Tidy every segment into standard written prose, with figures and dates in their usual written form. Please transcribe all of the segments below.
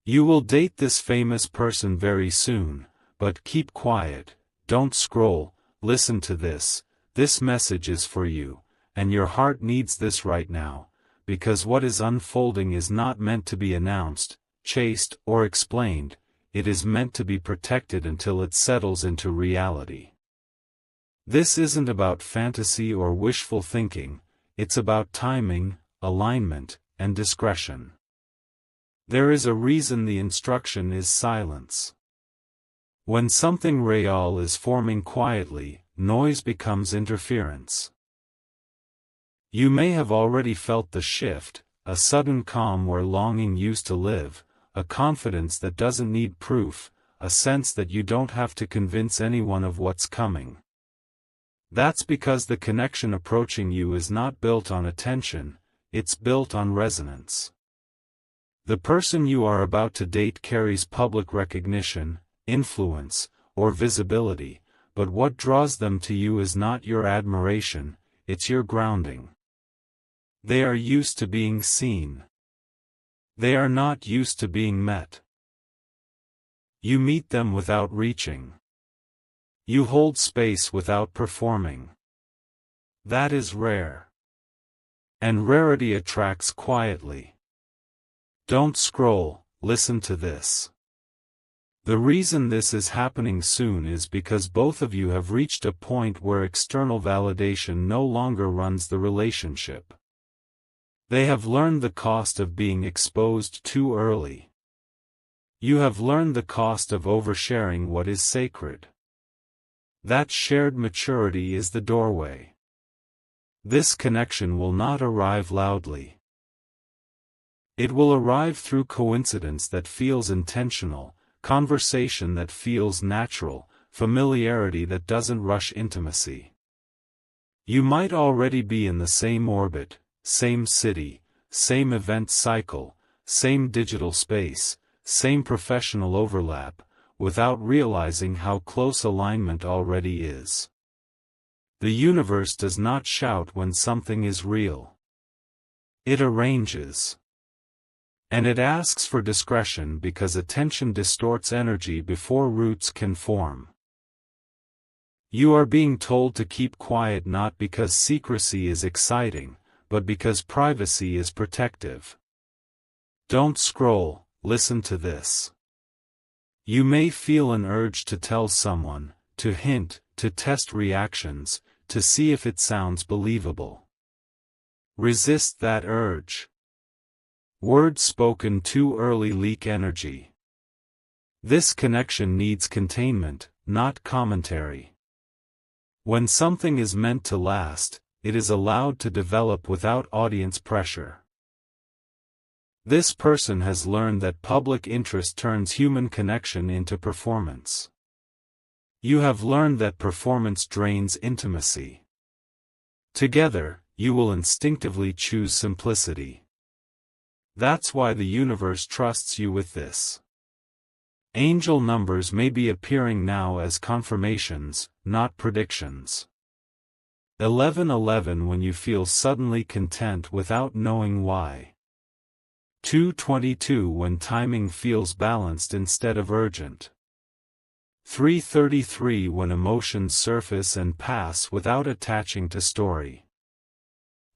You will date this famous person very soon, but keep quiet, don't scroll, listen to this. This message is for you, and your heart needs this right now, because what is unfolding is not meant to be announced, chased, or explained. It is meant to be protected until it settles into reality. This isn't about fantasy or wishful thinking, it's about timing, alignment, and discretion. There is a reason the instruction is silence. When something real is forming quietly, noise becomes interference. You may have already felt the shift, a sudden calm where longing used to live, a confidence that doesn't need proof, a sense that you don't have to convince anyone of what's coming. That's because the connection approaching you is not built on attention, it's built on resonance. The person you are about to date carries public recognition, influence, or visibility, but what draws them to you is not your admiration, it's your grounding. They are used to being seen. They are not used to being met. You meet them without reaching. You hold space without performing. That is rare. And rarity attracts quietly. Don't scroll, listen to this. The reason this is happening soon is because both of you have reached a point where external validation no longer runs the relationship. They have learned the cost of being exposed too early. You have learned the cost of oversharing what is sacred. That shared maturity is the doorway. This connection will not arrive loudly. It will arrive through coincidence that feels intentional, conversation that feels natural, familiarity that doesn't rush intimacy. You might already be in the same orbit, same city, same event cycle, same digital space, same professional overlap, without realizing how close alignment already is. The universe does not shout when something is real. It arranges. And it asks for discretion because attention distorts energy before roots can form. You are being told to keep quiet not because secrecy is exciting, but because privacy is protective. Don't scroll, listen to this. You may feel an urge to tell someone, to hint, to test reactions, to see if it sounds believable. Resist that urge. Words spoken too early leak energy. This connection needs containment, not commentary. When something is meant to last, it is allowed to develop without audience pressure. This person has learned that public interest turns human connection into performance. You have learned that performance drains intimacy. Together, you will instinctively choose simplicity. That's why the universe trusts you with this. Angel numbers may be appearing now as confirmations, not predictions. 11:11 when you feel suddenly content without knowing why. 2:22 when timing feels balanced instead of urgent. 3:33 when emotions surface and pass without attaching to story.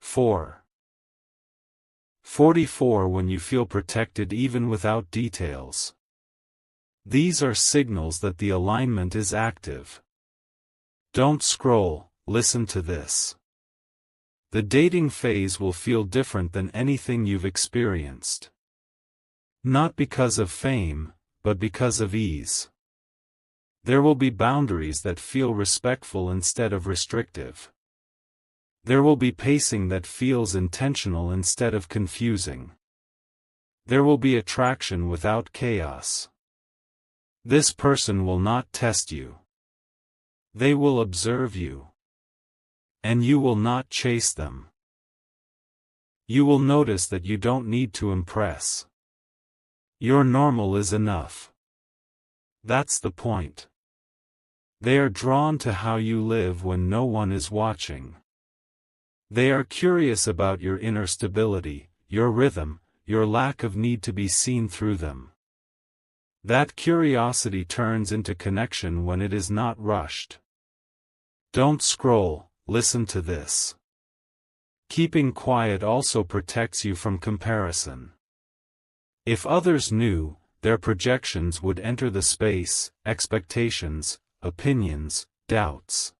4:44 when you feel protected even without details. These are signals that the alignment is active. Don't scroll, listen to this. The dating phase will feel different than anything you've experienced. Not because of fame, but because of ease. There will be boundaries that feel respectful instead of restrictive. There will be pacing that feels intentional instead of confusing. There will be attraction without chaos. This person will not test you. They will observe you. And you will not chase them. You will notice that you don't need to impress. Your normal is enough. That's the point. They are drawn to how you live when no one is watching. They are curious about your inner stability, your rhythm, your lack of need to be seen through them. That curiosity turns into connection when it is not rushed. Don't scroll, listen to this. Keeping quiet also protects you from comparison. If others knew, their projections would enter the space, expectations, opinions, doubts.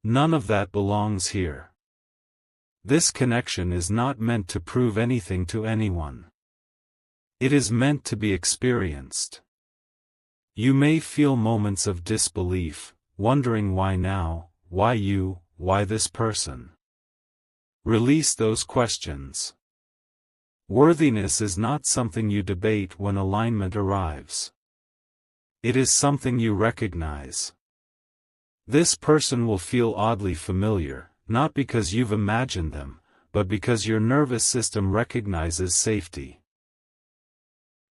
None of that belongs here. This connection is not meant to prove anything to anyone. It is meant to be experienced. You may feel moments of disbelief, wondering why now, why you, why this person. Release those questions. Worthiness is not something you debate when alignment arrives. It is something you recognize. This person will feel oddly familiar, not because you've imagined them, but because your nervous system recognizes safety.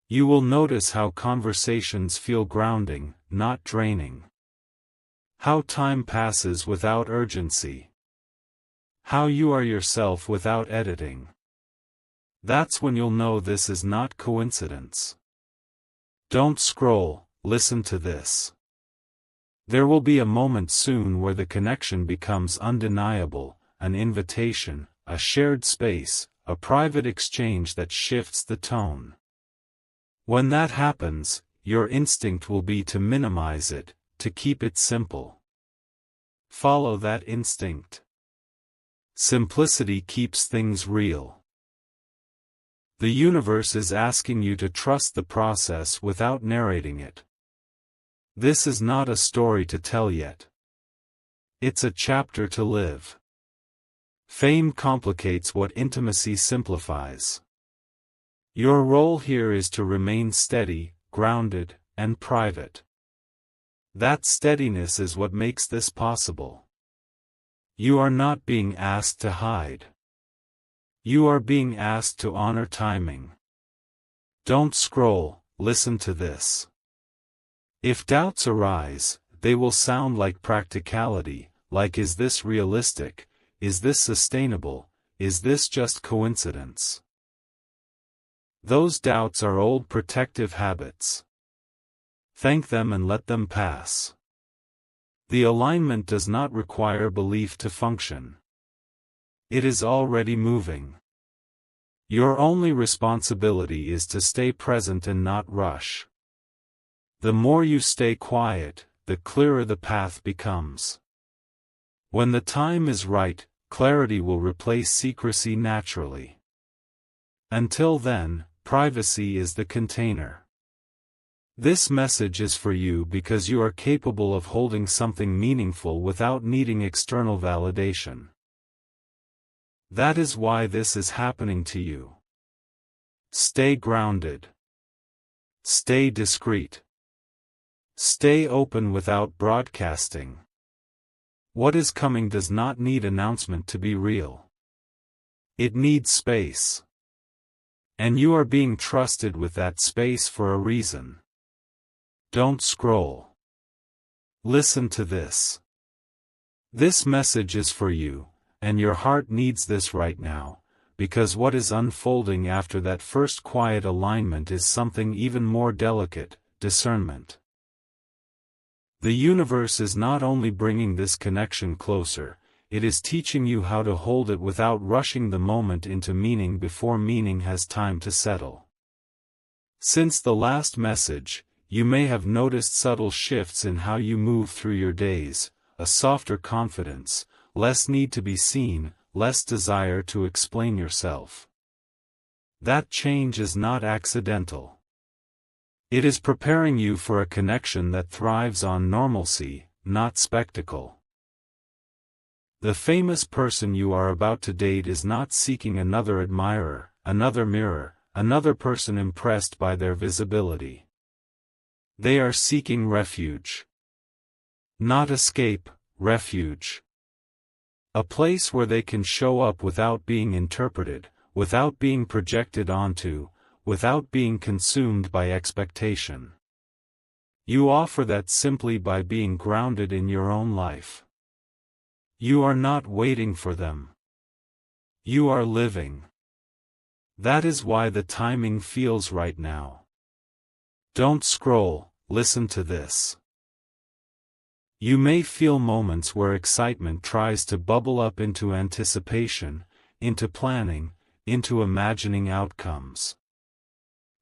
You will notice how conversations feel grounding, not draining. How time passes without urgency. How you are yourself without editing. That's when you'll know this is not coincidence. Don't scroll, listen to this. There will be a moment soon where the connection becomes undeniable, an invitation, a shared space, a private exchange that shifts the tone. When that happens, your instinct will be to minimize it, to keep it simple. Follow that instinct. Simplicity keeps things real. The universe is asking you to trust the process without narrating it. This is not a story to tell yet. It's a chapter to live. Fame complicates what intimacy simplifies. Your role here is to remain steady, grounded, and private. That steadiness is what makes this possible. You are not being asked to hide. You are being asked to honor timing. Don't scroll, listen to this. If doubts arise, they will sound like practicality, like is this realistic, is this sustainable, is this just coincidence? Those doubts are old protective habits. Thank them and let them pass. The alignment does not require belief to function. It is already moving. Your only responsibility is to stay present and not rush. The more you stay quiet, the clearer the path becomes. When the time is right, clarity will replace secrecy naturally. Until then, privacy is the container. This message is for you because you are capable of holding something meaningful without needing external validation. That is why this is happening to you. Stay grounded. Stay discreet. Stay open without broadcasting. What is coming does not need announcement to be real. It needs space. And you are being trusted with that space for a reason. Don't scroll. Listen to this. This message is for you. And your heart needs this right now, because what is unfolding after that first quiet alignment is something even more delicate, discernment. The universe is not only bringing this connection closer, it is teaching you how to hold it without rushing the moment into meaning before meaning has time to settle. Since the last message, you may have noticed subtle shifts in how you move through your days, a softer confidence, less need to be seen, less desire to explain yourself. That change is not accidental. It is preparing you for a connection that thrives on normalcy, not spectacle. The famous person you are about to date is not seeking another admirer, another mirror, another person impressed by their visibility. They are seeking refuge. Not escape, refuge. A place where they can show up without being interpreted, without being projected onto, without being consumed by expectation. You offer that simply by being grounded in your own life. You are not waiting for them. You are living. That is why the timing feels right now. Don't scroll, listen to this. You may feel moments where excitement tries to bubble up into anticipation, into planning, into imagining outcomes.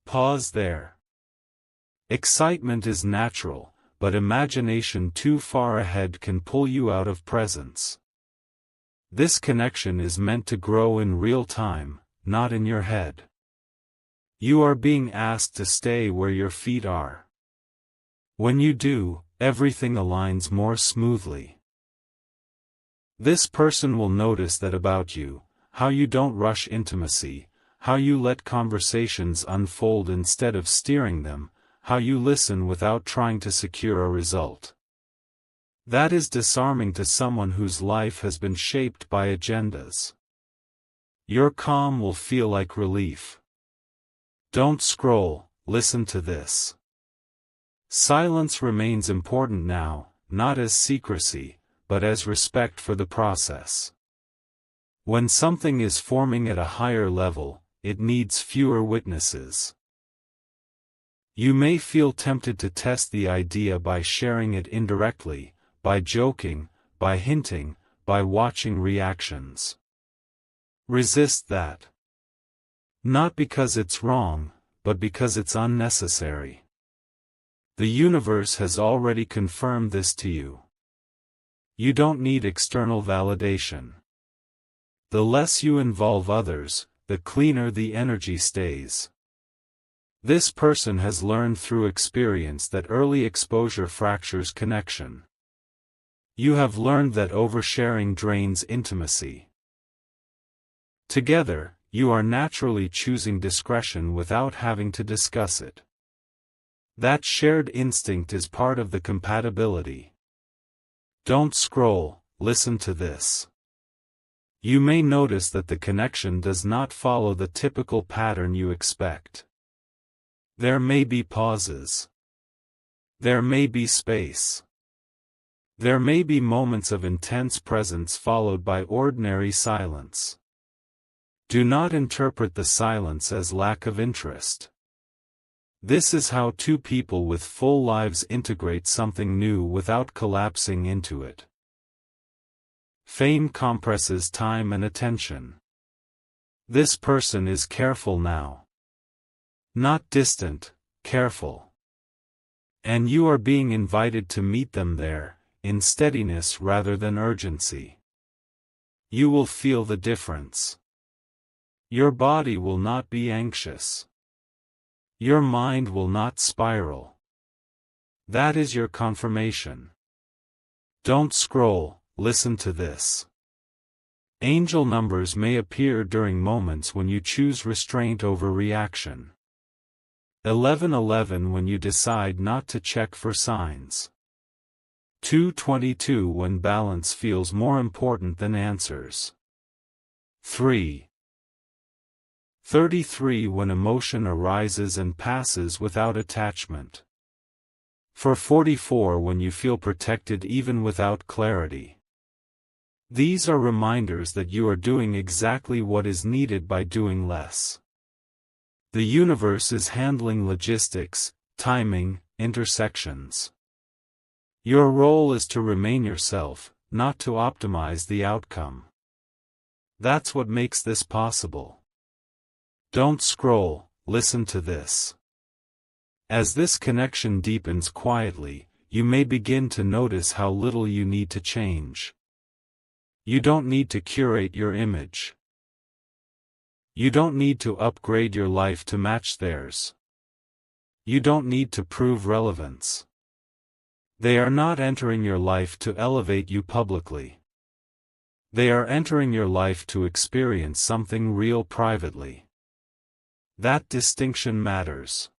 Pause there. Excitement is natural, but imagination too far ahead can pull you out of presence. This connection is meant to grow in real time, not in your head. You are being asked to stay where your feet are. When you do, everything aligns more smoothly. This person will notice that about you, how you don't rush intimacy, how you let conversations unfold instead of steering them, how you listen without trying to secure a result. That is disarming to someone whose life has been shaped by agendas. Your calm will feel like relief. Don't scroll, listen to this. Silence remains important now, not as secrecy, but as respect for the process. When something is forming at a higher level, it needs fewer witnesses. You may feel tempted to test the idea by sharing it indirectly, by joking, by hinting, by watching reactions. Resist that. Not because it's wrong, but because it's unnecessary. The universe has already confirmed this to you. You don't need external validation. The less you involve others, the cleaner the energy stays. This person has learned through experience that early exposure fractures connection. You have learned that oversharing drains intimacy. Together, you are naturally choosing discretion without having to discuss it. That shared instinct is part of the compatibility. Don't scroll, listen to this. You may notice that the connection does not follow the typical pattern you expect. There may be pauses. There may be space. There may be moments of intense presence followed by ordinary silence. Do not interpret the silence as lack of interest. This is how two people with full lives integrate something new without collapsing into it. Fame compresses time and attention. This person is careful now. Not distant, careful. And you are being invited to meet them there, in steadiness rather than urgency. You will feel the difference. Your body will not be anxious. Your mind will not spiral. That is your confirmation. Don't scroll, listen to this. Angel numbers may appear during moments when you choose restraint over reaction. 1111 when you decide not to check for signs. 222 when balance feels more important than answers. 33 when emotion arises and passes without attachment. 44 when you feel protected even without clarity. These are reminders that you are doing exactly what is needed by doing less. The universe is handling logistics, timing, intersections. Your role is to remain yourself, not to optimize the outcome. That's what makes this possible. Don't scroll, listen to this. As this connection deepens quietly, you may begin to notice how little you need to change. You don't need to curate your image. You don't need to upgrade your life to match theirs. You don't need to prove relevance. They are not entering your life to elevate you publicly. They are entering your life to experience something real privately. That distinction matters.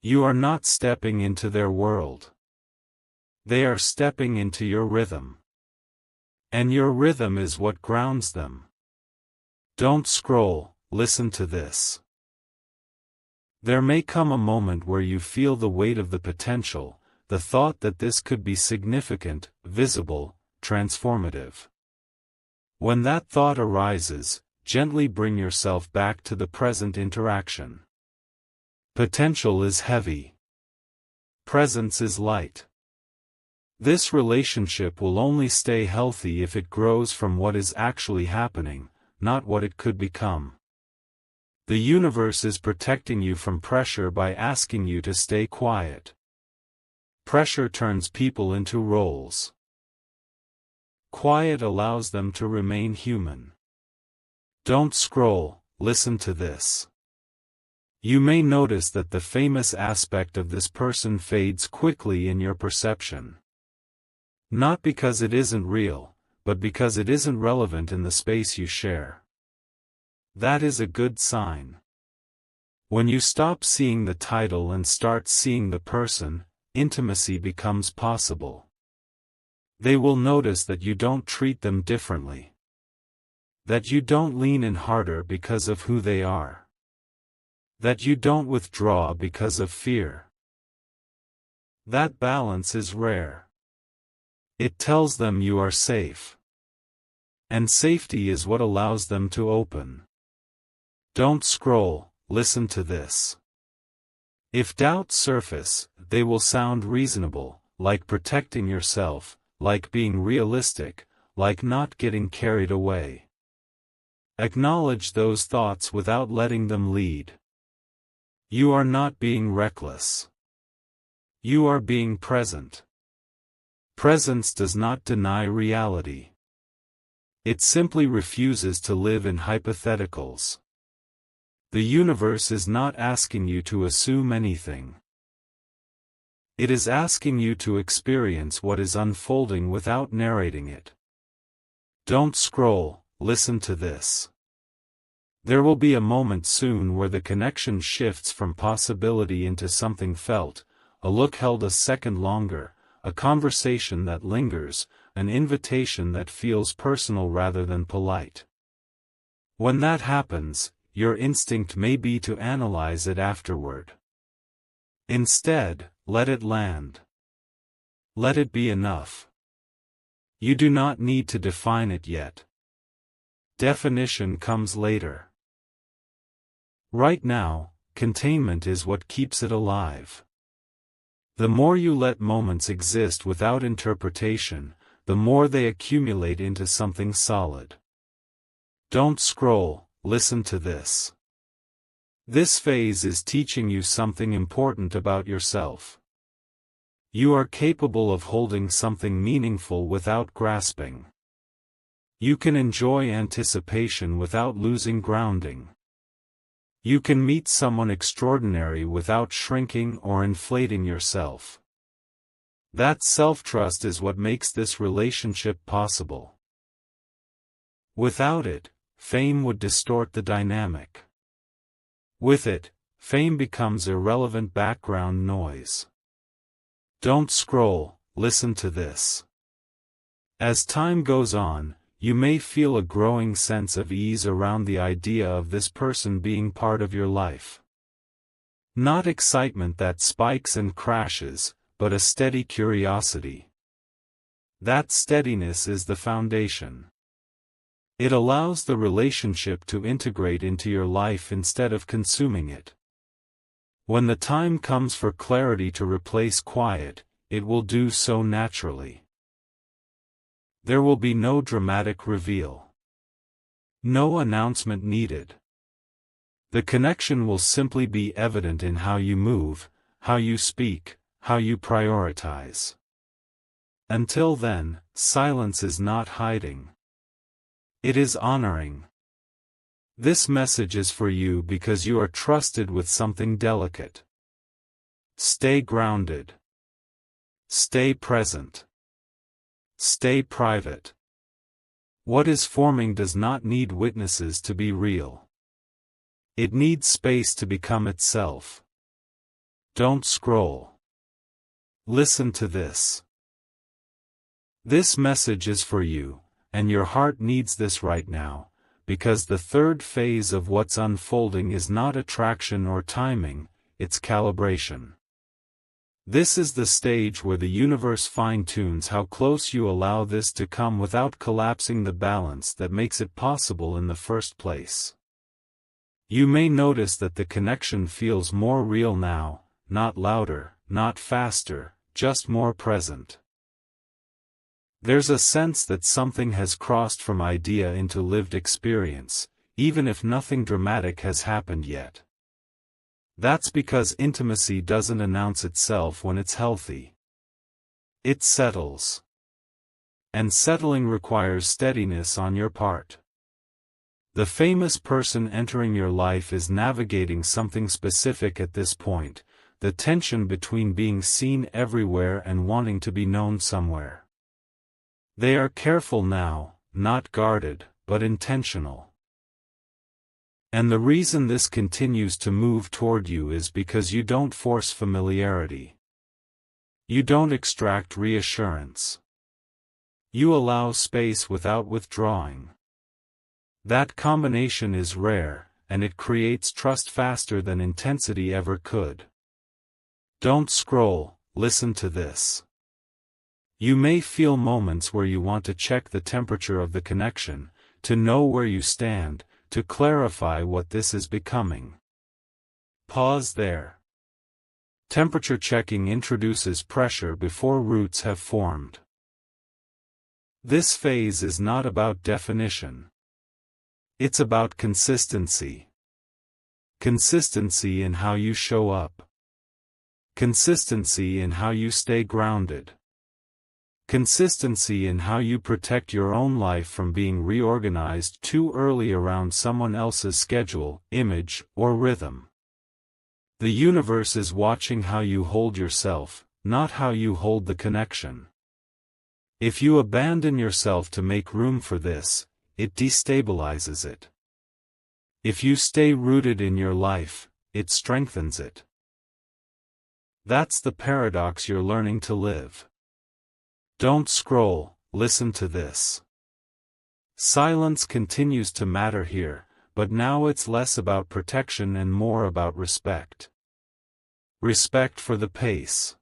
You are not stepping into their world. They are stepping into your rhythm. And your rhythm is what grounds them. Don't scroll, listen to this. There may come a moment where you feel the weight of the potential, the thought that this could be significant, visible, transformative. When that thought arises, gently bring yourself back to the present interaction. Potential is heavy. Presence is light. This relationship will only stay healthy if it grows from what is actually happening, not what it could become. The universe is protecting you from pressure by asking you to stay quiet. Pressure turns people into roles. Quiet allows them to remain human. Don't scroll, listen to this. You may notice that the famous aspect of this person fades quickly in your perception. Not because it isn't real, but because it isn't relevant in the space you share. That is a good sign. When you stop seeing the title and start seeing the person, intimacy becomes possible. They will notice that you don't treat them differently. That you don't lean in harder because of who they are. That you don't withdraw because of fear. That balance is rare. It tells them you are safe. And safety is what allows them to open. Don't scroll, listen to this. If doubts surface, they will sound reasonable, like protecting yourself, like being realistic, like not getting carried away. Acknowledge those thoughts without letting them lead. You are not being reckless. You are being present. Presence does not deny reality. It simply refuses to live in hypotheticals. The universe is not asking you to assume anything. It is asking you to experience what is unfolding without narrating it. Don't scroll, listen to this. There will be a moment soon where the connection shifts from possibility into something felt, a look held a second longer, a conversation that lingers, an invitation that feels personal rather than polite. When that happens, your instinct may be to analyze it afterward. Instead, let it land. Let it be enough. You do not need to define it yet. Definition comes later. Right now, containment is what keeps it alive. The more you let moments exist without interpretation, the more they accumulate into something solid. Don't scroll, listen to this. This phase is teaching you something important about yourself. You are capable of holding something meaningful without grasping. You can enjoy anticipation without losing grounding. You can meet someone extraordinary without shrinking or inflating yourself. That self-trust is what makes this relationship possible. Without it, fame would distort the dynamic. With it, fame becomes irrelevant background noise. Don't scroll, listen to this. As time goes on, you may feel a growing sense of ease around the idea of this person being part of your life. Not excitement that spikes and crashes, but a steady curiosity. That steadiness is the foundation. It allows the relationship to integrate into your life instead of consuming it. When the time comes for clarity to replace quiet, it will do so naturally. There will be no dramatic reveal. No announcement needed. The connection will simply be evident in how you move, how you speak, how you prioritize. Until then, silence is not hiding. It is honoring. This message is for you because you are trusted with something delicate. Stay grounded. Stay present. Stay private. What is forming does not need witnesses to be real. It needs space to become itself. Don't scroll. Listen to this. This message is for you, and your heart needs this right now, because the third phase of what's unfolding is not attraction or timing, it's calibration. This is the stage where the universe fine-tunes how close you allow this to come without collapsing the balance that makes it possible in the first place. You may notice that the connection feels more real now, not louder, not faster, just more present. There's a sense that something has crossed from idea into lived experience, even if nothing dramatic has happened yet. That's because intimacy doesn't announce itself when it's healthy. It settles. And settling requires steadiness on your part. The famous person entering your life is navigating something specific at this point, the tension between being seen everywhere and wanting to be known somewhere. They are careful now, not guarded, but intentional. And the reason this continues to move toward you is because you don't force familiarity. You don't extract reassurance. You allow space without withdrawing. That combination is rare, and it creates trust faster than intensity ever could. Don't scroll, listen to this. You may feel moments where you want to check the temperature of the connection, to know where you stand, to clarify what this is becoming. Pause there. Temperature checking introduces pressure before roots have formed. This phase is not about definition. It's about consistency. Consistency in how you show up. Consistency in how you stay grounded. Consistency in how you protect your own life from being reorganized too early around someone else's schedule, image, or rhythm. The universe is watching how you hold yourself, not how you hold the connection. If you abandon yourself to make room for this, it destabilizes it. If you stay rooted in your life, it strengthens it. That's the paradox you're learning to live. Don't scroll, listen to this. Silence continues to matter here, but now it's less about protection and more about respect. Respect for the pace.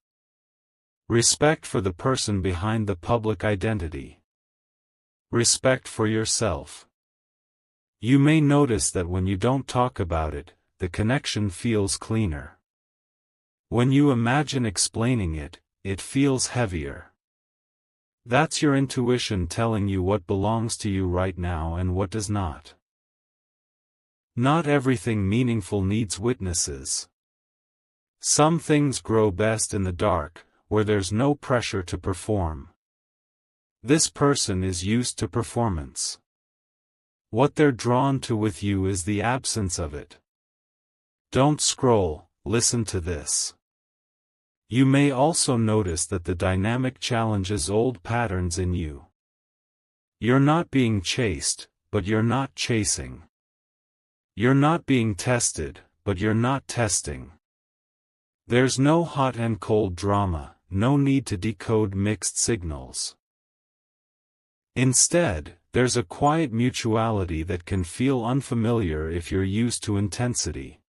Respect for the person behind the public identity. Respect for yourself. You may notice that when you don't talk about it, the connection feels cleaner. When you imagine explaining it, it feels heavier. That's your intuition telling you what belongs to you right now and what does not. Not everything meaningful needs witnesses. Some things grow best in the dark, where there's no pressure to perform. This person is used to performance. What they're drawn to with you is the absence of it. Don't scroll, listen to this. You may also notice that the dynamic challenges old patterns in you. You're not being chased, but you're not chasing. You're not being tested, but you're not testing. There's no hot and cold drama, no need to decode mixed signals. Instead, there's a quiet mutuality that can feel unfamiliar if you're used to intensity.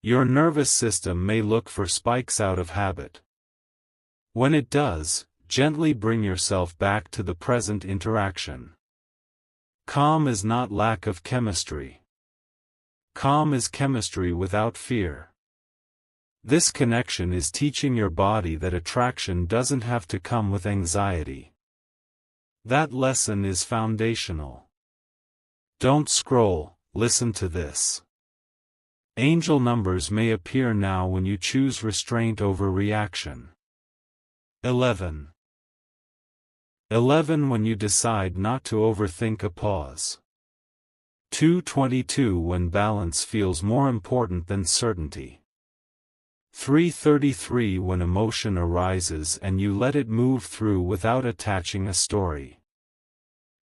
Your nervous system may look for spikes out of habit. When it does, gently bring yourself back to the present interaction. Calm is not lack of chemistry. Calm is chemistry without fear. This connection is teaching your body that attraction doesn't have to come with anxiety. That lesson is foundational. Don't scroll, listen to this. Angel numbers may appear now when you choose restraint over reaction. 11. 11 when you decide not to overthink a pause. 222 when balance feels more important than certainty. 333 when emotion arises and you let it move through without attaching a story.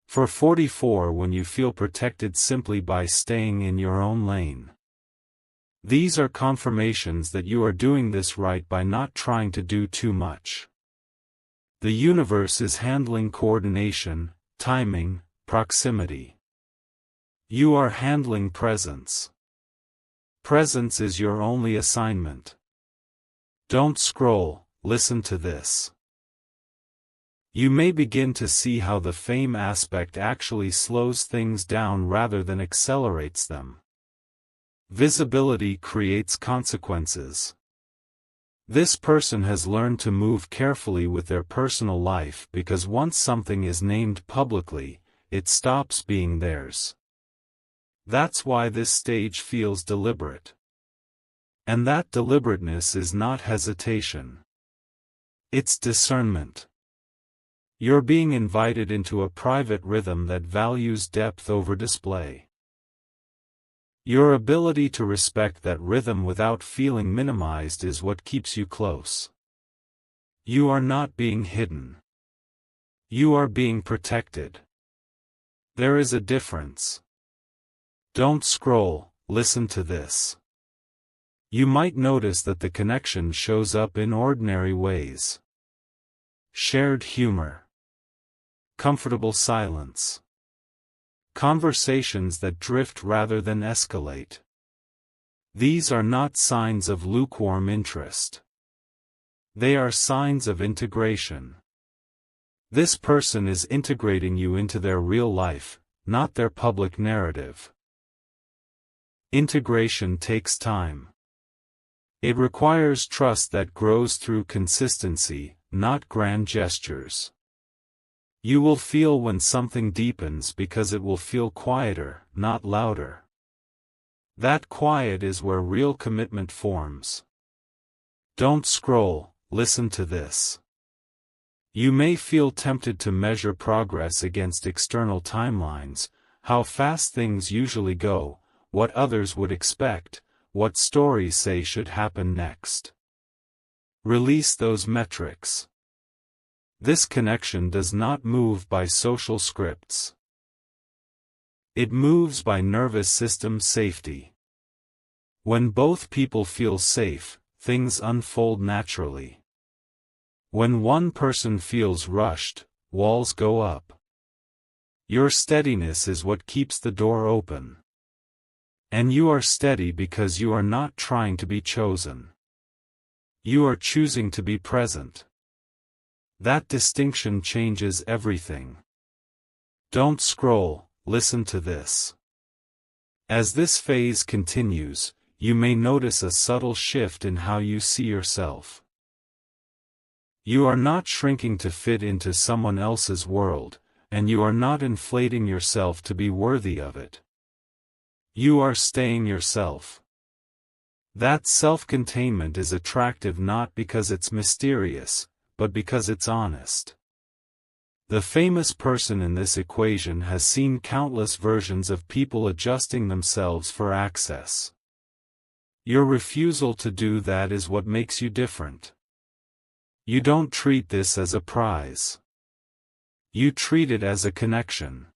444 when you feel protected simply by staying in your own lane. These are confirmations that you are doing this right by not trying to do too much. The universe is handling coordination, timing, proximity. You are handling presence. Presence is your only assignment. Don't scroll, listen to this. You may begin to see how the fame aspect actually slows things down rather than accelerates them. Visibility creates consequences. This person has learned to move carefully with their personal life because once something is named publicly, it stops being theirs. That's why this stage feels deliberate. And that deliberateness is not hesitation. It's discernment. You're being invited into a private rhythm that values depth over display. Your ability to respect that rhythm without feeling minimized is what keeps you close. You are not being hidden. You are being protected. There is a difference. Don't scroll, listen to this. You might notice that the connection shows up in ordinary ways. Shared humor. Comfortable silence. Conversations that drift rather than escalate. These are not signs of lukewarm interest. They are signs of integration. This person is integrating you into their real life, not their public narrative. Integration takes time. It requires trust that grows through consistency, not grand gestures. You will feel when something deepens because it will feel quieter, not louder. That quiet is where real commitment forms. Don't scroll, listen to this. You may feel tempted to measure progress against external timelines, how fast things usually go, what others would expect, what stories say should happen next. Release those metrics. This connection does not move by social scripts. It moves by nervous system safety. When both people feel safe, things unfold naturally. When one person feels rushed, walls go up. Your steadiness is what keeps the door open. And you are steady because you are not trying to be chosen. You are choosing to be present. That distinction changes everything. Don't scroll, listen to this. As this phase continues, you may notice a subtle shift in how you see yourself. You are not shrinking to fit into someone else's world, and you are not inflating yourself to be worthy of it. You are staying yourself. That self-containment is attractive not because it's mysterious, but because it's honest. The famous person in this equation has seen countless versions of people adjusting themselves for access. Your refusal to do that is what makes you different. You don't treat this as a prize. You treat it as a connection.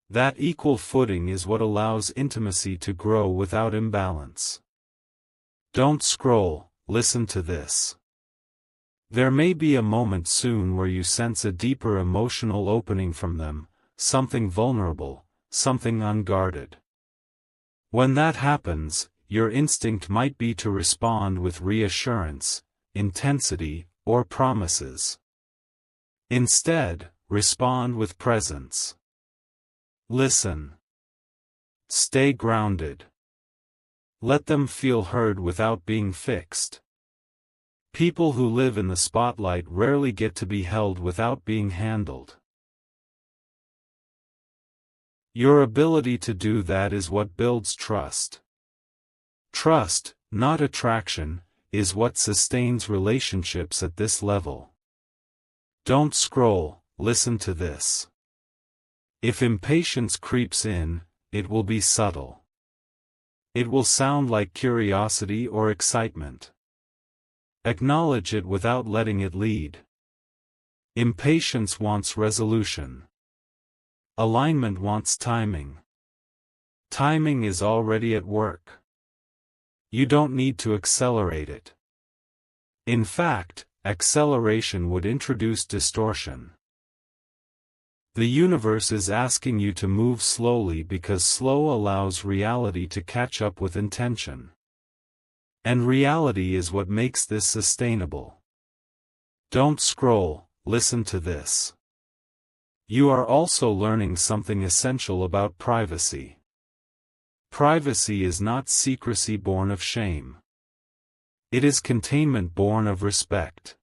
That equal footing is what allows intimacy to grow without imbalance. Don't scroll, listen to this. There may be a moment soon where you sense a deeper emotional opening from them, something vulnerable, something unguarded. When that happens, your instinct might be to respond with reassurance, intensity, or promises. Instead, respond with presence. Listen. Stay grounded. Let them feel heard without being fixed. People who live in the spotlight rarely get to be held without being handled. Your ability to do that is what builds trust. Trust, not attraction, is what sustains relationships at this level. Don't scroll, listen to this. If impatience creeps in, it will be subtle. It will sound like curiosity or excitement. Acknowledge it without letting it lead. Impatience wants resolution. Alignment wants timing. Timing is already at work. You don't need to accelerate it. In fact, acceleration would introduce distortion. The universe is asking you to move slowly because slow allows reality to catch up with intention. And reality is what makes this sustainable. Don't scroll, listen to this. You are also learning something essential about privacy. Privacy is not secrecy born of shame. It is containment born of respect.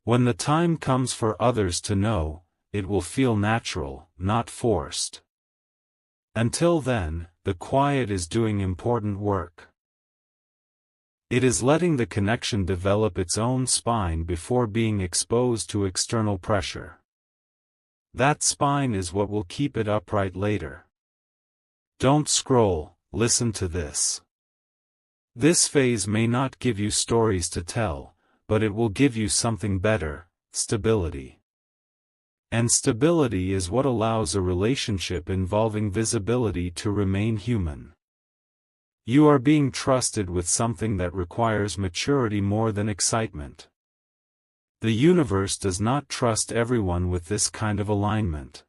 When the time comes for others to know, it will feel natural, not forced. Until then, the quiet is doing important work. It is letting the connection develop its own spine before being exposed to external pressure. That spine is what will keep it upright later. Don't scroll, listen to this. This phase may not give you stories to tell, but it will give you something better: stability. And stability is what allows a relationship involving visibility to remain human. You are being trusted with something that requires maturity more than excitement. The universe does not trust everyone with this kind of alignment.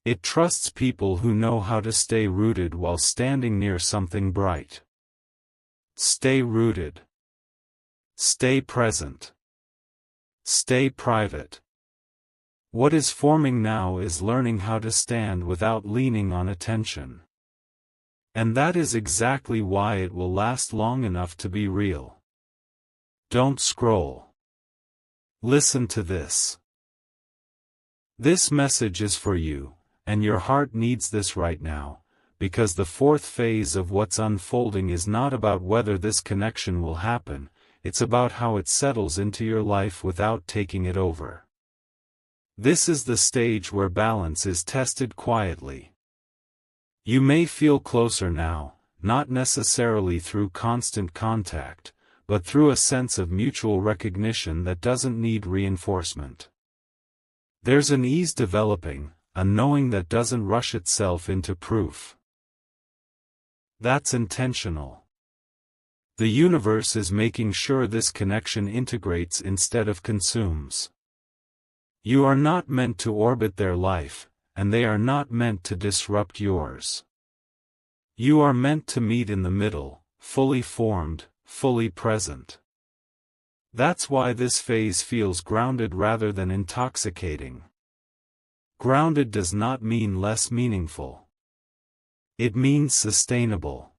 It trusts people who know how to stay rooted while standing near something bright. Stay rooted. Stay present. Stay private. What is forming now is learning how to stand without leaning on attention. And that is exactly why it will last long enough to be real. Don't scroll. Listen to this. This message is for you, and your heart needs this right now, because the fourth phase of what's unfolding is not about whether this connection will happen, it's about how it settles into your life without taking it over. This is the stage where balance is tested quietly. You may feel closer now, not necessarily through constant contact, but through a sense of mutual recognition that doesn't need reinforcement. There's an ease developing, a knowing that doesn't rush itself into proof. That's intentional. The universe is making sure this connection integrates instead of consumes. You are not meant to orbit their life, and they are not meant to disrupt yours. You are meant to meet in the middle, fully formed, fully present. That's why this phase feels grounded rather than intoxicating. Grounded does not mean less meaningful. It means sustainable.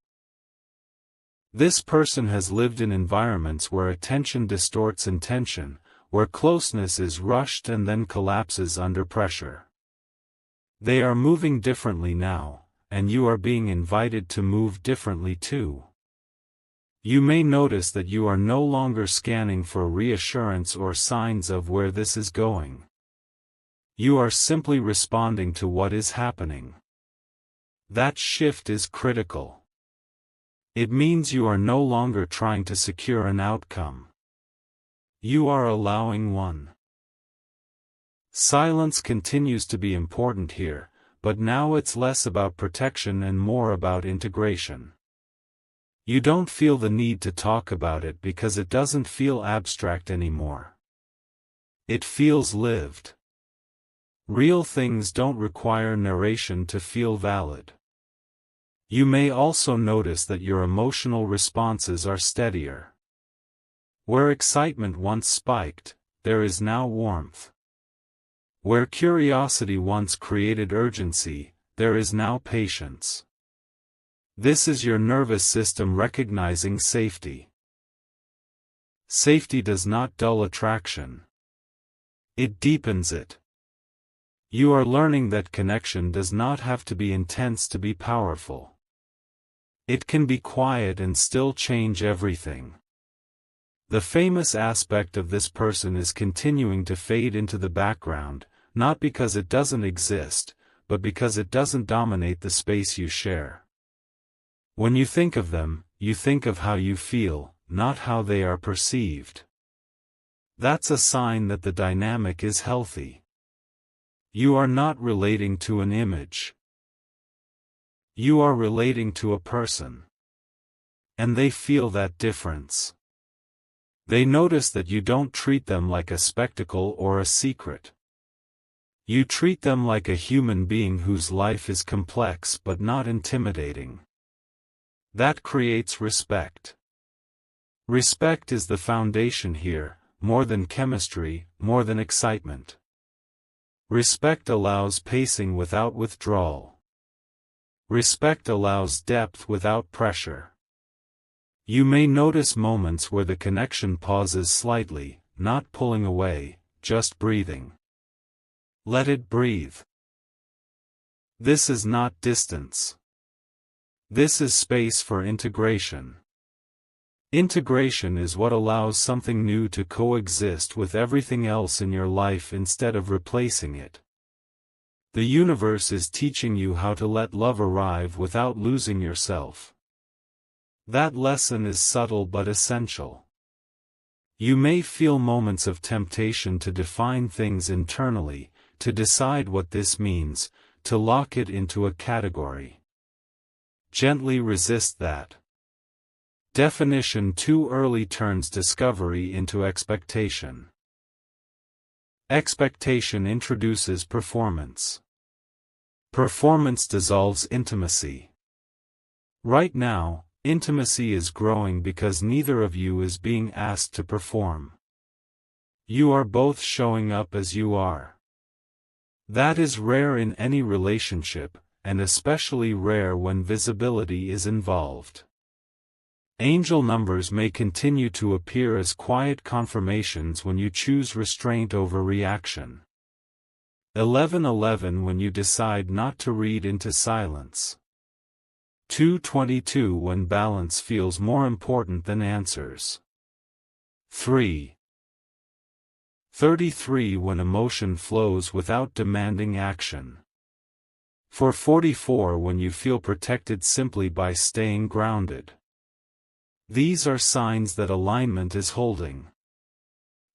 This person has lived in environments where attention distorts intention, where closeness is rushed and then collapses under pressure. They are moving differently now, and you are being invited to move differently too. You may notice that you are no longer scanning for reassurance or signs of where this is going. You are simply responding to what is happening. That shift is critical. It means you are no longer trying to secure an outcome. You are allowing one. Silence continues to be important here, but now it's less about protection and more about integration. You don't feel the need to talk about it because it doesn't feel abstract anymore. It feels lived. Real things don't require narration to feel valid. You may also notice that your emotional responses are steadier. Where excitement once spiked, there is now warmth. Where curiosity once created urgency, there is now patience. This is your nervous system recognizing safety. Safety does not dull attraction. It deepens it. You are learning that connection does not have to be intense to be powerful. It can be quiet and still change everything. The famous aspect of this person is continuing to fade into the background, not because it doesn't exist, but because it doesn't dominate the space you share. When you think of them, you think of how you feel, not how they are perceived. That's a sign that the dynamic is healthy. You are not relating to an image. You are relating to a person. And they feel that difference. They notice that you don't treat them like a spectacle or a secret. You treat them like a human being whose life is complex but not intimidating. That creates respect. Respect is the foundation here, more than chemistry, more than excitement. Respect allows pacing without withdrawal. Respect allows depth without pressure. You may notice moments where the connection pauses slightly, not pulling away, just breathing. Let it breathe. This is not distance. This is space for integration. Integration is what allows something new to coexist with everything else in your life instead of replacing it. The universe is teaching you how to let love arrive without losing yourself. That lesson is subtle but essential. You may feel moments of temptation to define things internally, to decide what this means, to lock it into a category. Gently resist that. Definition too early turns discovery into expectation. Expectation introduces performance. Performance dissolves intimacy. Right now, intimacy is growing because neither of you is being asked to perform. You are both showing up as you are. That is rare in any relationship, and especially rare when visibility is involved. Angel numbers may continue to appear as quiet confirmations when you choose restraint over reaction. 1111 when you decide not to read into silence. 222 when balance feels more important than answers. 33 when emotion flows without demanding action. 44 when you feel protected simply by staying grounded. These are signs that alignment is holding.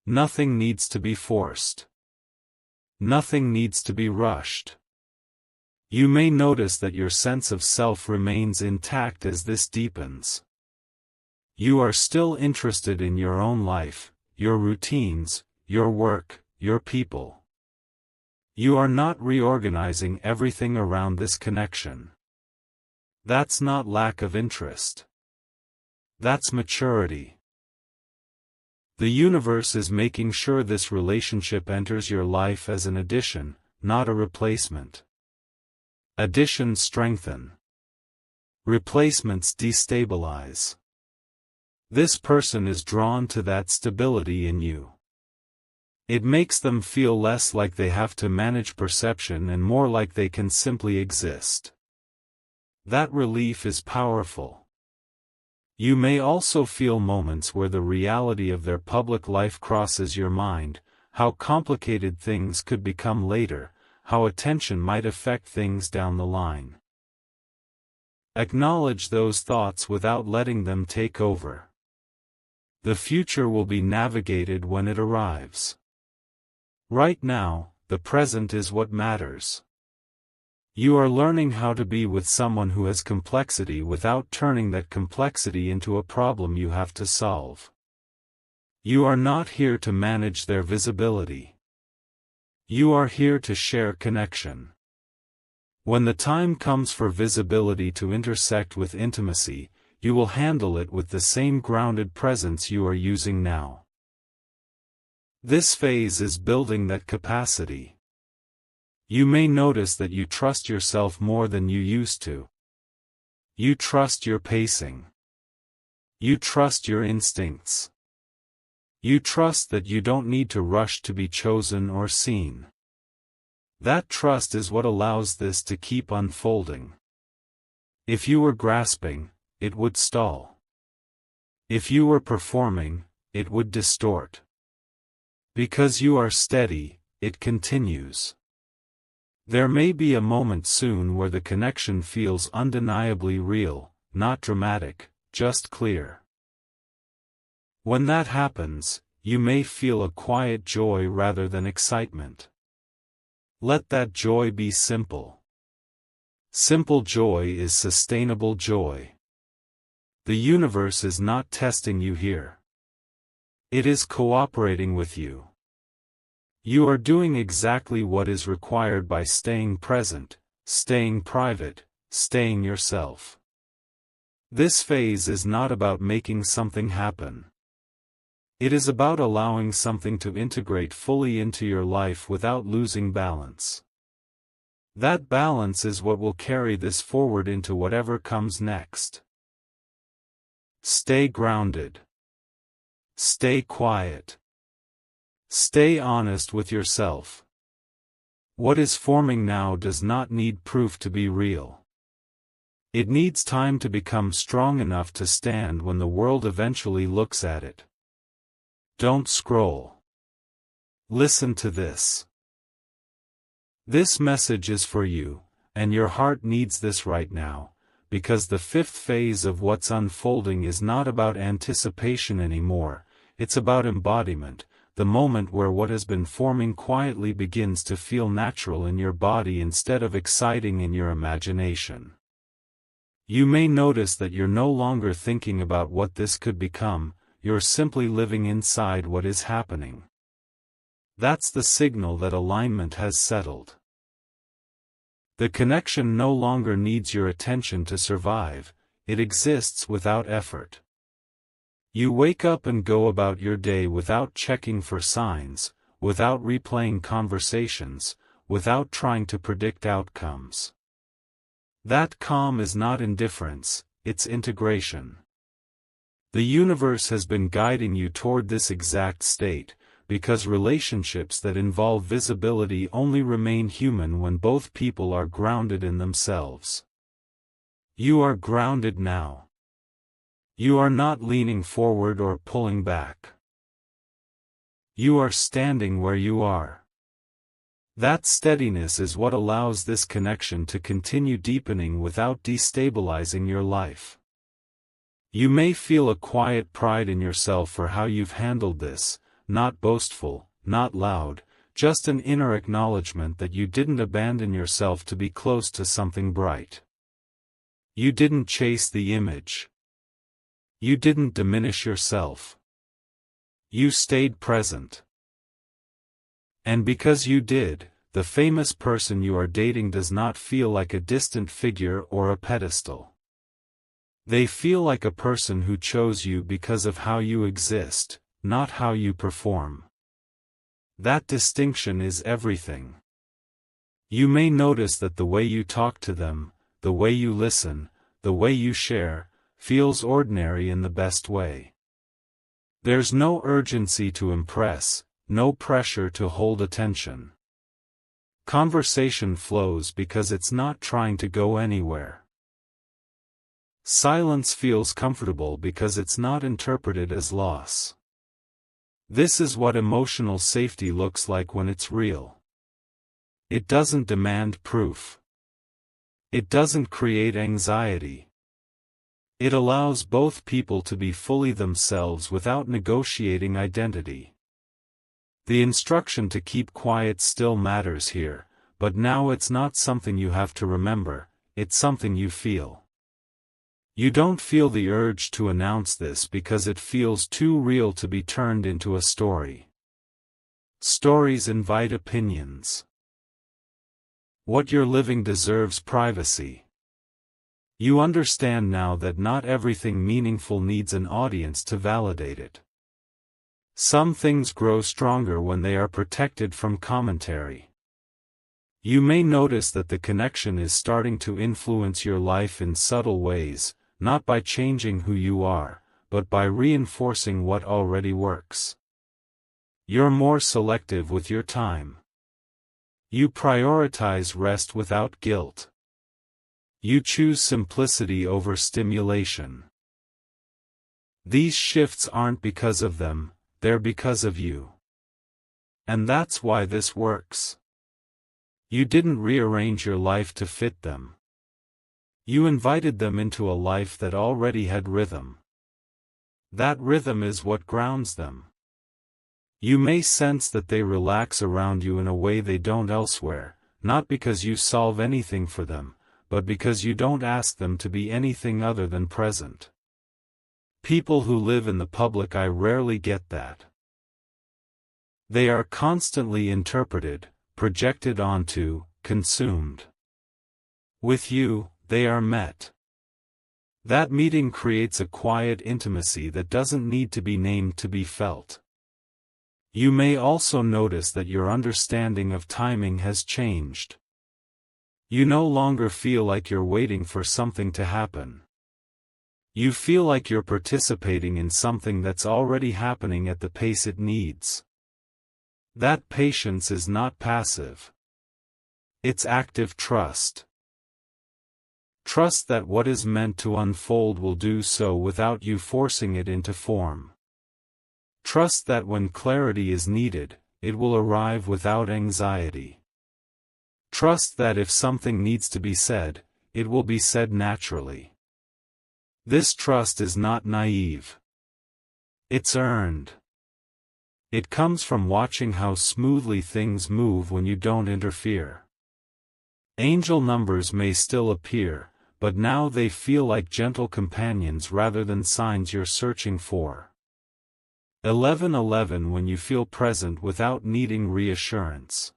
Nothing needs to be forced. Nothing needs to be rushed. You may notice that your sense of self remains intact as this deepens. You are still interested in your own life, your routines, your work, your people. You are not reorganizing everything around this connection. That's not lack of interest. That's maturity. The universe is making sure this relationship enters your life as an addition, not a replacement. Additions strengthen. Replacements destabilize. This person is drawn to that stability in you. It makes them feel less like they have to manage perception and more like they can simply exist. That relief is powerful. You may also feel moments where the reality of their public life crosses your mind, how complicated things could become later, how attention might affect things down the line. Acknowledge those thoughts without letting them take over. The future will be navigated when it arrives. Right now, the present is what matters. You are learning how to be with someone who has complexity without turning that complexity into a problem you have to solve. You are not here to manage their visibility. You are here to share connection. When the time comes for visibility to intersect with intimacy, you will handle it with the same grounded presence you are using now. This phase is building that capacity. You may notice that you trust yourself more than you used to. You trust your pacing. You trust your instincts. You trust that you don't need to rush to be chosen or seen. That trust is what allows this to keep unfolding. If you were grasping, it would stall. If you were performing, it would distort. Because you are steady, it continues. There may be a moment soon where the connection feels undeniably real, not dramatic, just clear. When that happens, you may feel a quiet joy rather than excitement. Let that joy be simple. Simple joy is sustainable joy. The universe is not testing you here. It is cooperating with you. You are doing exactly what is required by staying present, staying private, staying yourself. This phase is not about making something happen. It is about allowing something to integrate fully into your life without losing balance. That balance is what will carry this forward into whatever comes next. Stay grounded. Stay quiet. Stay honest with yourself. What is forming now does not need proof to be real. It needs time to become strong enough to stand when the world eventually looks at it. Don't scroll. Listen to this. This message is for you, and your heart needs this right now, because the fifth phase of what's unfolding is not about anticipation anymore, it's about embodiment, the moment where what has been forming quietly begins to feel natural in your body instead of exciting in your imagination. You may notice that you're no longer thinking about what this could become, you're simply living inside what is happening. That's the signal that alignment has settled. The connection no longer needs your attention to survive, it exists without effort. You wake up and go about your day without checking for signs, without replaying conversations, without trying to predict outcomes. That calm is not indifference, it's integration. The universe has been guiding you toward this exact state, because relationships that involve visibility only remain human when both people are grounded in themselves. You are grounded now. You are not leaning forward or pulling back. You are standing where you are. That steadiness is what allows this connection to continue deepening without destabilizing your life. You may feel a quiet pride in yourself for how you've handled this, not boastful, not loud, just an inner acknowledgement that you didn't abandon yourself to be close to something bright. You didn't chase the image. You didn't diminish yourself. You stayed present. And because you did, the famous person you are dating does not feel like a distant figure or a pedestal. They feel like a person who chose you because of how you exist, not how you perform. That distinction is everything. You may notice that the way you talk to them, the way you listen, the way you share, feels ordinary in the best way. There's no urgency to impress, no pressure to hold attention. Conversation flows because it's not trying to go anywhere. Silence feels comfortable because it's not interpreted as loss. This is what emotional safety looks like when it's real. It doesn't demand proof. It doesn't create anxiety. It allows both people to be fully themselves without negotiating identity. The instruction to keep quiet still matters here, but now it's not something you have to remember, it's something you feel. You don't feel the urge to announce this because it feels too real to be turned into a story. Stories invite opinions. What you're living deserves privacy. You understand now that not everything meaningful needs an audience to validate it. Some things grow stronger when they are protected from commentary. You may notice that the connection is starting to influence your life in subtle ways, not by changing who you are, but by reinforcing what already works. You're more selective with your time. You prioritize rest without guilt. You choose simplicity over stimulation. These shifts aren't because of them, they're because of you. And that's why this works. You didn't rearrange your life to fit them. You invited them into a life that already had rhythm. That rhythm is what grounds them. You may sense that they relax around you in a way they don't elsewhere, not because you solve anything for them, but because you don't ask them to be anything other than present. People who live in the public eye rarely get that. They are constantly interpreted, projected onto, consumed. With you, they are met. That meeting creates a quiet intimacy that doesn't need to be named to be felt. You may also notice that your understanding of timing has changed. You no longer feel like you're waiting for something to happen. You feel like you're participating in something that's already happening at the pace it needs. That patience is not passive. It's active trust. Trust that what is meant to unfold will do so without you forcing it into form. Trust that when clarity is needed, it will arrive without anxiety. Trust that if something needs to be said, it will be said naturally. This trust is not naive. It's earned. It comes from watching how smoothly things move when you don't interfere. Angel numbers may still appear, but now they feel like gentle companions rather than signs you're searching for. 1111 when you feel present without needing reassurance.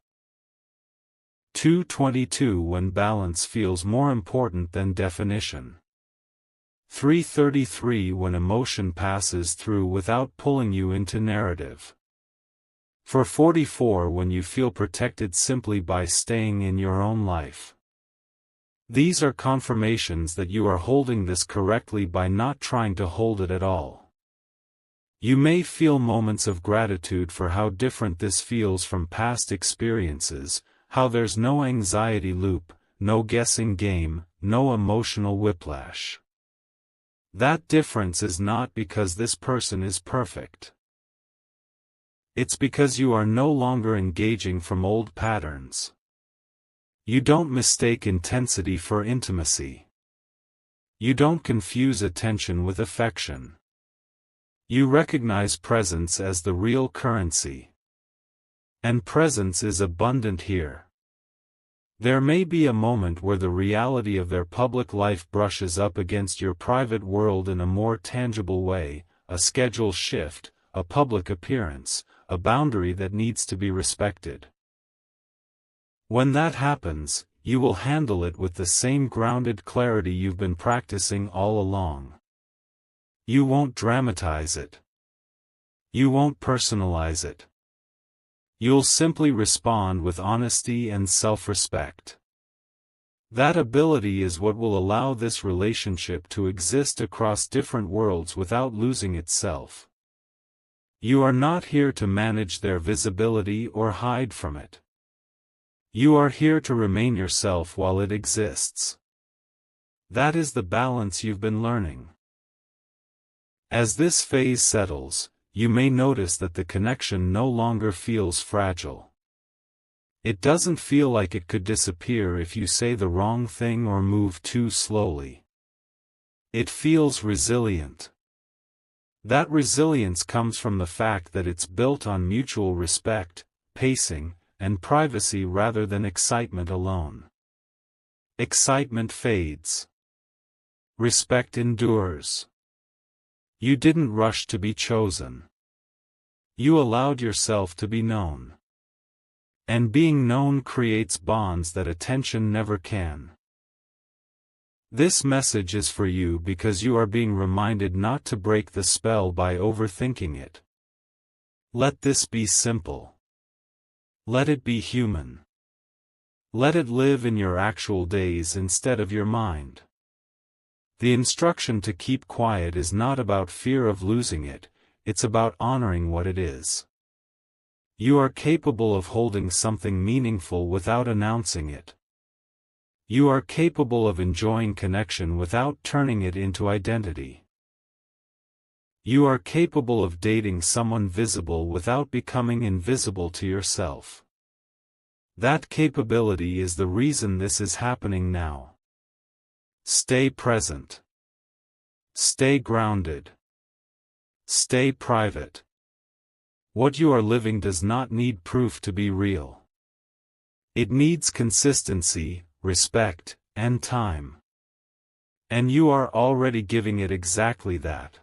222 when balance feels more important than definition. 333 when emotion passes through without pulling you into narrative. 444 when you feel protected simply by staying in your own life. These are confirmations that you are holding this correctly by not trying to hold it at all. You may feel moments of gratitude for how different this feels from past experiences, how there's no anxiety loop, no guessing game, no emotional whiplash. That difference is not because this person is perfect. It's because you are no longer engaging from old patterns. You don't mistake intensity for intimacy. You don't confuse attention with affection. You recognize presence as the real currency. And presence is abundant here. There may be a moment where the reality of their public life brushes up against your private world in a more tangible way, a schedule shift, a public appearance, a boundary that needs to be respected. When that happens, you will handle it with the same grounded clarity you've been practicing all along. You won't dramatize it. You won't personalize it. You'll simply respond with honesty and self-respect. That ability is what will allow this relationship to exist across different worlds without losing itself. You are not here to manage their visibility or hide from it. You are here to remain yourself while it exists. That is the balance you've been learning. As this phase settles, you may notice that the connection no longer feels fragile. It doesn't feel like it could disappear if you say the wrong thing or move too slowly. It feels resilient. That resilience comes from the fact that it's built on mutual respect, pacing, and privacy rather than excitement alone. Excitement fades. Respect endures. You didn't rush to be chosen. You allowed yourself to be known. And being known creates bonds that attention never can. This message is for you because you are being reminded not to break the spell by overthinking it. Let this be simple. Let it be human. Let it live in your actual days instead of your mind. The instruction to keep quiet is not about fear of losing it, it's about honoring what it is. You are capable of holding something meaningful without announcing it. You are capable of enjoying connection without turning it into identity. You are capable of dating someone visible without becoming invisible to yourself. That capability is the reason this is happening now. Stay present. Stay grounded. Stay private. What you are living does not need proof to be real. It needs consistency, respect, and time. And you are already giving it exactly that.